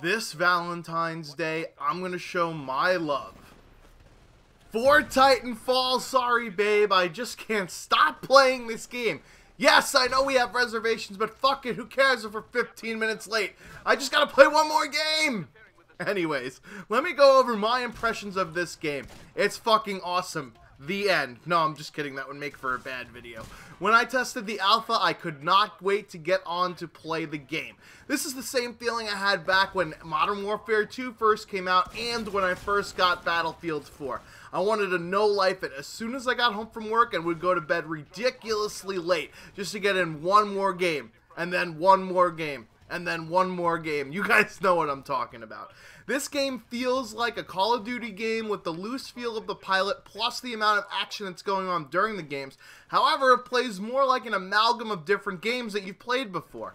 This Valentine's Day, I'm gonna show my love for Titanfall. Sorry, babe, I just can't stop playing this game. Yes, I know we have reservations, but fuck it, who cares if we're 15 minutes late? I just gotta play one more game! Anyways, let me go over my impressions of this game. It's fucking awesome. The end. No, I'm just kidding. That would make for a bad video. When I tested the alpha, I could not wait to get on to play the game. This is the same feeling I had back when Modern Warfare 2 first came out and when I first got Battlefield 4. I wanted to no-life it as soon as I got home from work and would go to bed ridiculously late just to get in one more game, and then one more game, and then one more game. You guys know what I'm talking about. This game feels like a Call of Duty game with the loose feel of the pilot plus the amount of action that's going on during the games. However, it plays more like an amalgam of different games that you've played before.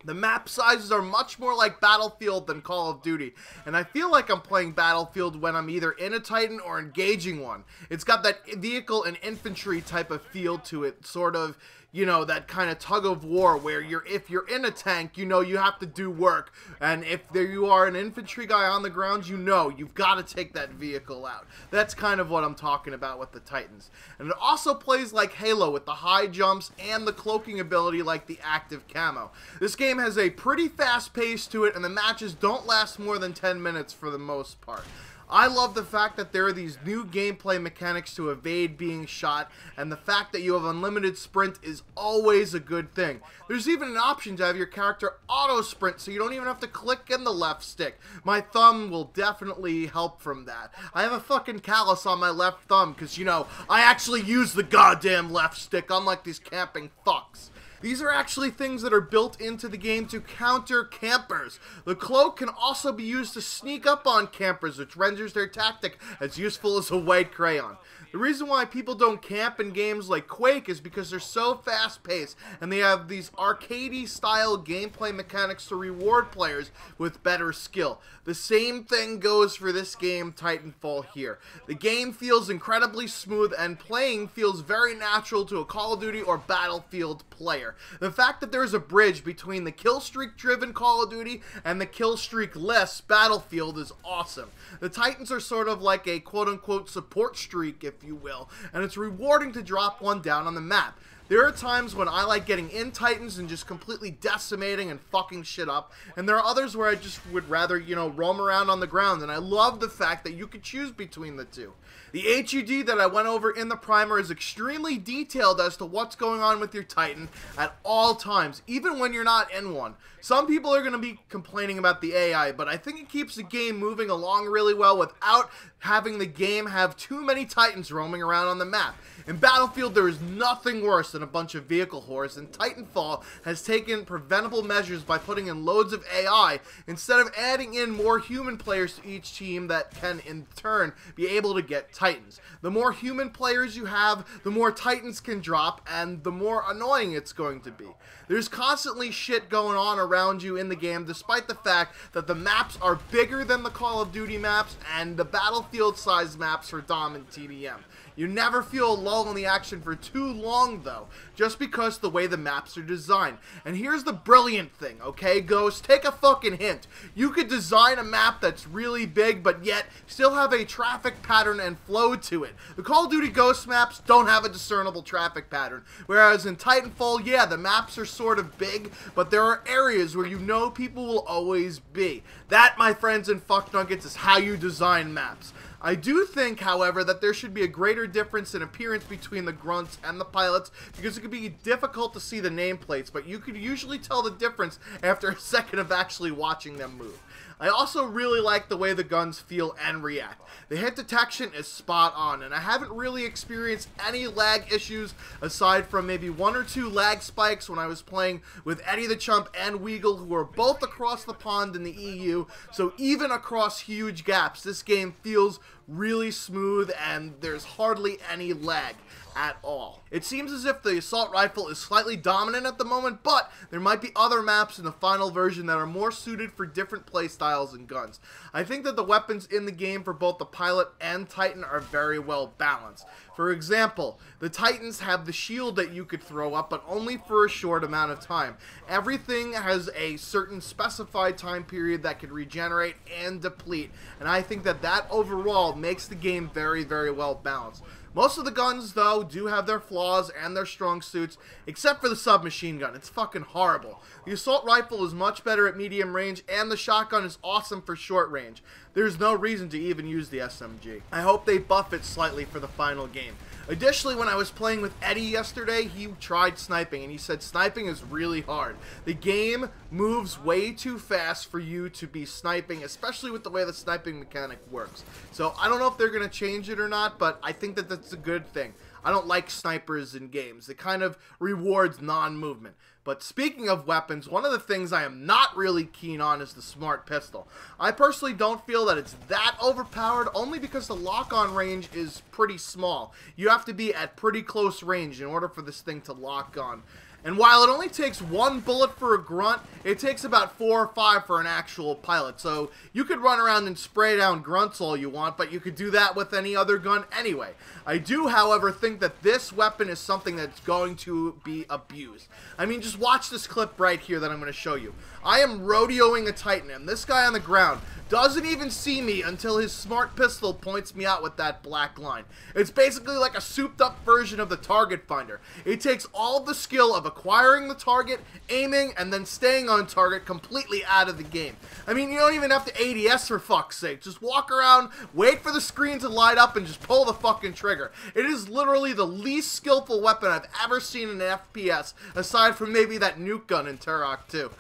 The map sizes are much more like Battlefield than Call of Duty, and I feel like I'm playing Battlefield when I'm either in a Titan or engaging one. It's got that vehicle and infantry type of feel to it, sort of, you know, that kind of tug of war where if you're in a tank, you know you have to do work, and if you are an infantry guy on the ground, you know you've got to take that vehicle out. That's kind of what I'm talking about with the Titans. And it also plays like Halo with the high jumps and the cloaking ability like the active camo. This game has a pretty fast pace to it, and the matches don't last more than 10 minutes for the most part. I love the fact that there are these new gameplay mechanics to evade being shot, and the fact that you have unlimited sprint is always a good thing. There's even an option to have your character auto-sprint, so you don't even have to click in the left stick. My thumb will definitely help from that. I have a fucking callus on my left thumb, because, you know, I actually use the goddamn left stick, unlike these camping fucks. These are actually things that are built into the game to counter campers. The cloak can also be used to sneak up on campers, which renders their tactic as useful as a white crayon. The reason why people don't camp in games like Quake is because they're so fast-paced, and they have these arcade-style gameplay mechanics to reward players with better skill. The same thing goes for this game, Titanfall, here. The game feels incredibly smooth, and playing feels very natural to a Call of Duty or Battlefield player. The fact that there's a bridge between the killstreak-driven Call of Duty and the killstreak-less Battlefield is awesome. The Titans are sort of like a quote-unquote support streak, if you will, and it's rewarding to drop one down on the map. There are times when I like getting in Titans and just completely decimating and fucking shit up, and there are others where I just would rather, you know, roam around on the ground, and I love the fact that you could choose between the two. The HUD that I went over in the primer is extremely detailed as to what's going on with your Titan at all times, even when you're not in one. Some people are going to be complaining about the AI, but I think it keeps the game moving along really well without having the game have too many Titans roaming around on the map. In Battlefield, there is nothing worse than a bunch of vehicle whores, and Titanfall has taken preventable measures by putting in loads of AI instead of adding in more human players to each team that can, in turn, be able to get Titans. The more human players you have, the more Titans can drop, and the more annoying it's going to be. There's constantly shit going on around you in the game, despite the fact that the maps are bigger than the Call of Duty maps and the Battlefield-sized maps for Dom and TDM. You never feel a lull in the action for too long, though, just because the way the maps are designed. And here's the brilliant thing, okay, Ghost? Take a fucking hint. You could design a map that's really big, but yet still have a traffic pattern and flow to it. The Call of Duty Ghost maps don't have a discernible traffic pattern, whereas in Titanfall, yeah, the maps are sort of big, but there are areas where you know people will always be. That, my friends and fuck nuggets, is how you design maps. I do think, however, that there should be a greater difference in appearance between the grunts and the pilots, because it could be difficult to see the nameplates, but you could usually tell the difference after a second of actually watching them move. I also really like the way the guns feel and react. The hit detection is spot on, and I haven't really experienced any lag issues aside from maybe one or two lag spikes when I was playing with Eddie the Chump and Weagle, who are both across the pond in the EU, so even across huge gaps, this game feels really smooth and there's hardly any lag at all. It seems as if the assault rifle is slightly dominant at the moment, but there might be other maps in the final version that are more suited for different playstyles and guns. I think that the weapons in the game for both the Pilot and Titan are very well balanced. For example, the Titans have the shield that you could throw up, but only for a short amount of time. Everything has a certain specified time period that can regenerate and deplete, and I think that that overall makes the game very, very well balanced. Most of the guns, though, do have their flaws and their strong suits, except for the submachine gun. It's fucking horrible. The assault rifle is much better at medium range, and the shotgun is awesome for short range. There's no reason to even use the SMG. I hope they buff it slightly for the final game. Additionally, when I was playing with Eddie yesterday, he tried sniping, and he said sniping is really hard. The game moves way too fast for you to be sniping, especially with the way the sniping mechanic works. So I don't know if they're going to change it or not, but I think that that's a good thing. I don't like snipers in games. It kind of rewards non-movement. But speaking of weapons, one of the things I am not really keen on is the smart pistol. I personally don't feel that it's that overpowered, only because the lock-on range is pretty small. You have to be at pretty close range in order for this thing to lock on. And while it only takes 1 bullet for a grunt, it takes about 4 or 5 for an actual pilot. So you could run around and spray down grunts all you want, but you could do that with any other gun anyway. I do, however, think that this weapon is something that's going to be abused. I mean, just watch this clip right here that I'm going to show you. I am rodeoing a Titan, and this guy on the ground doesn't even see me until his smart pistol points me out with that black line. It's basically like a souped up version of the target finder. It takes all the skill of acquiring the target, aiming, and then staying on target completely out of the game. I mean, you don't even have to ADS for fuck's sake. Just walk around, wait for the screen to light up, and just pull the fucking trigger. It is literally the least skillful weapon I've ever seen in an FPS, aside from maybe that nuke gun in Turok 2.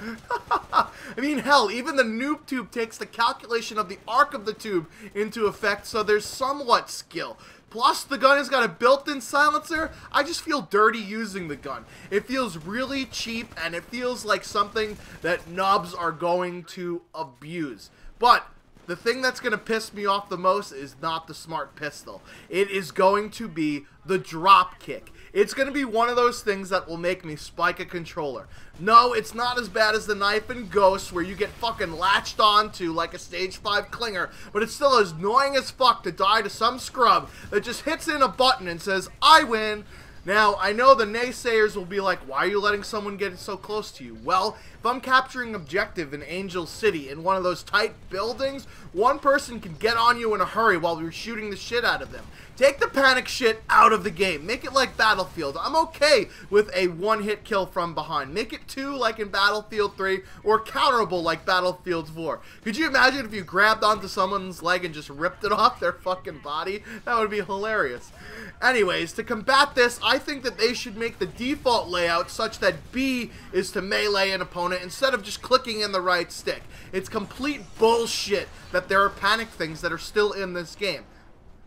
I mean, hell, even the noob tube takes the calculation of the arc of the tube into effect, so there's somewhat skill. Plus, the gun has got a built-in silencer. I just feel dirty using the gun. It feels really cheap, and it feels like something that nubs are going to abuse. But the thing that's going to piss me off the most is not the smart pistol. It is going to be the drop kick. It's going to be one of those things that will make me spike a controller. No, it's not as bad as the knife in Ghost where you get fucking latched onto like a stage 5 clinger, but it's still as annoying as fuck to die to some scrub that just hits in a button and says, I win. Now, I know the naysayers will be like, why are you letting someone get so close to you? Well, if I'm capturing objective in Angel City in one of those tight buildings, one person can get on you in a hurry while you're shooting the shit out of them. Take the panic shit out of the game. Make it like Battlefield. I'm okay with a one-hit kill from behind. Make it 2 like in Battlefield 3 or counterable like Battlefield 4. Could you imagine if you grabbed onto someone's leg and just ripped it off their fucking body? That would be hilarious. Anyways, to combat this, I think that they should make the default layout such that B is to melee an opponent instead of just clicking in the right stick. It's complete bullshit that there are panic things that are still in this game.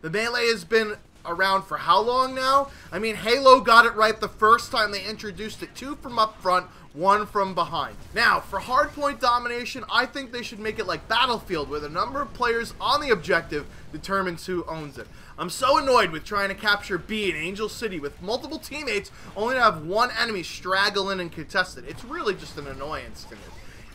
The melee has been around for how long now? I mean, Halo got it right the first time they introduced it. 2 from up front, 1 from behind. Now, for hardpoint domination, I think they should make it like Battlefield, where the number of players on the objective determines who owns it. I'm so annoyed with trying to capture B in Angel City with multiple teammates, only to have one enemy straggle in and contest it. It's really just an annoyance to me.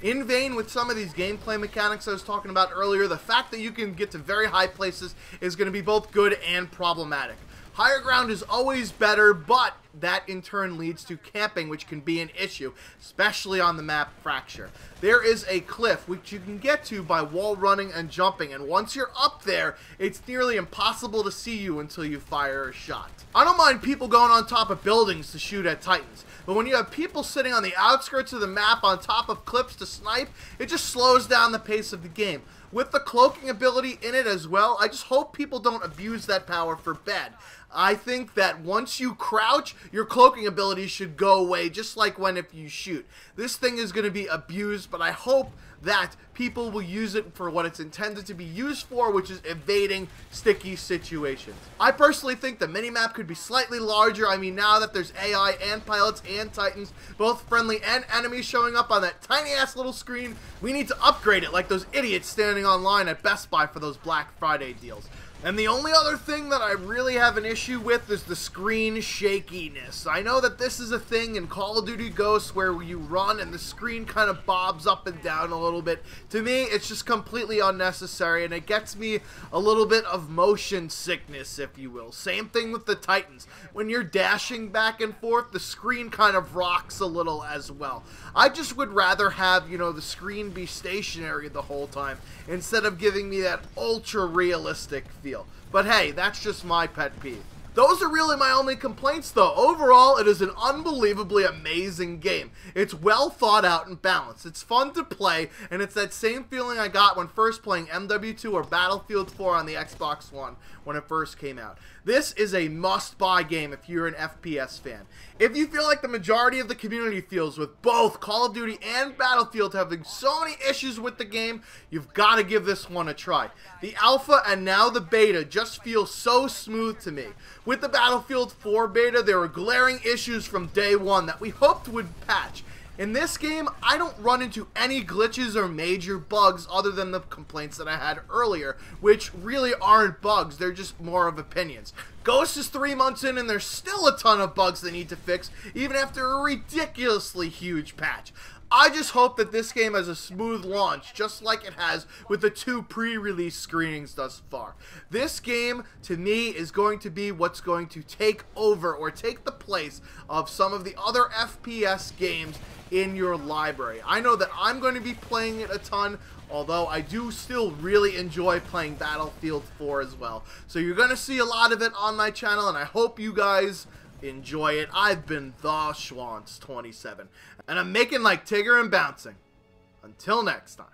In vain with some of these gameplay mechanics I was talking about earlier, the fact that you can get to very high places is going to be both good and problematic. Higher ground is always better, but that in turn leads to camping, which can be an issue, especially on the map Fracture. There is a cliff which you can get to by wall running and jumping, and once you're up there, it's nearly impossible to see you until you fire a shot. I don't mind people going on top of buildings to shoot at Titans, but when you have people sitting on the outskirts of the map on top of cliffs to snipe, it just slows down the pace of the game. With the cloaking ability in it as well, I just hope people don't abuse that power for bad. I think that once you crouch, your cloaking ability should go away, just like when if you shoot. This thing is going to be abused, but I hope that people will use it for what it's intended to be used for, which is evading sticky situations. I personally think the minimap could be slightly larger. I mean, now that there's AI and pilots and Titans, both friendly and enemies showing up on that tiny ass little screen, we need to upgrade it like those idiots standing online at Best Buy for those Black Friday deals. And the only other thing that I really have an issue with is the screen shakiness. I know that this is a thing in Call of Duty Ghosts where you run and the screen kind of bobs up and down a little bit. To me, it's just completely unnecessary, and it gets me a little bit of motion sickness, if you will. Same thing with the Titans. When you're dashing back and forth, the screen kind of rocks a little as well. I just would rather have, you know, the screen be stationary the whole time instead of giving me that ultra realistic feel. But hey, that's just my pet peeve. Those are really my only complaints though. Overall, it is an unbelievably amazing game. It's well thought out and balanced. It's fun to play, and it's that same feeling I got when first playing MW2 or Battlefield 4 on the Xbox One when it first came out. This is a must-buy game if you're an FPS fan. If you feel like the majority of the community feels with both Call of Duty and Battlefield having so many issues with the game, you've got to give this one a try. The alpha and now the beta just feel so smooth to me. With the Battlefield 4 beta, there were glaring issues from day one that we hoped would patch. In this game, I don't run into any glitches or major bugs other than the complaints that I had earlier, which really aren't bugs, they're just more of opinions. Ghost is 3 months in and there's still a ton of bugs they need to fix, even after a ridiculously huge patch. I just hope that this game has a smooth launch, just like it has with the 2 pre-release screenings thus far. This game, to me, is going to be what's going to take over or take the place of some of the other FPS games in your library. I know that I'm going to be playing it a ton, although I do still really enjoy playing Battlefield 4 as well. So you're going to see a lot of it on my channel, and I hope you guys enjoy it. I've been the Schwantz27, and I'm making like Tigger and bouncing. Until next time.